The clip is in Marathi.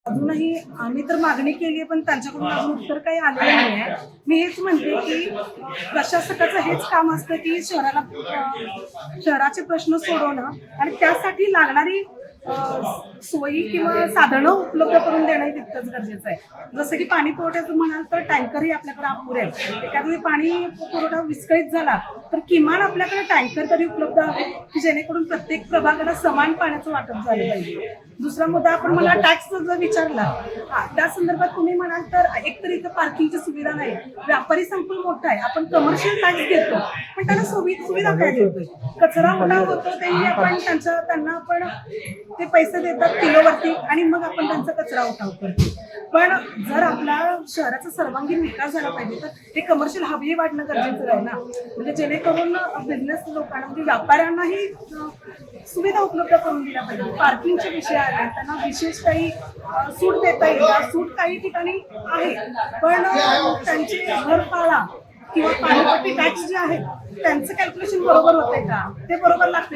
अजूनही आम्ही तर मागणी केली आहे, पण त्यांच्याकडून अजून उत्तर काही आलेलं नाही आहे. मी हेच म्हणते की प्रशासकाचं हेच काम असतं की शहराचे प्रश्न सोडवणं आणि त्यासाठी लागणारी सोयी किंवा साधनं उपलब्ध करून देणं तितकंच गरजेचं आहे. जसं की पाणी पुरवठ्याचं म्हणाल तर टँकरही आपल्याकडे अपुरे आहेत. एखाद्या पाणी पुरवठा विस्कळीत झाला तर किमान आपल्याकडे टँकर तरी उपलब्ध आहे की जेणेकरून प्रत्येक प्रभागाला समान पाण्याचं वाटप झालं पाहिजे. दुसरा मुद्दा आपण मला टॅक्सचा जर विचारला, त्या संदर्भात तुम्ही म्हणाल तर एकतर इथं पार्किंगची सुविधा नाही, व्यापारी संकुल मोठं आहे, आपण कमर्शियल टॅक्स घेतो पण त्याला सुविधा काय देतोय? कचरा उठाव होतो तेही आपण त्यांना आपण ते पैसे देतात किलोवरती आणि मग आपण त्यांचा कचरा उठाव करतो. पण जर आपला शहराचा सर्वांगीण विकास झाला पाहिजे तर हे कमर्शियल हबही वाढणं गरजेचं आहे ना, म्हणजे जेणेकरून बिझनेस लोकांना म्हणजे व्यापाऱ्यांनाही सुविधा उपलब्ध करून दिल्या पाहिजे. पार्किंगचे विषय आले त्यांना विशेष काही सूट देता येईल. सूट काही ठिकाणी आहे पण त्यांचे घरफाळा किंवा पाणीपट्टी टॅक्स जे आहे त्यांचं कॅल्क्युलेशन बरोबर होतंय का ते बरोबर लागते.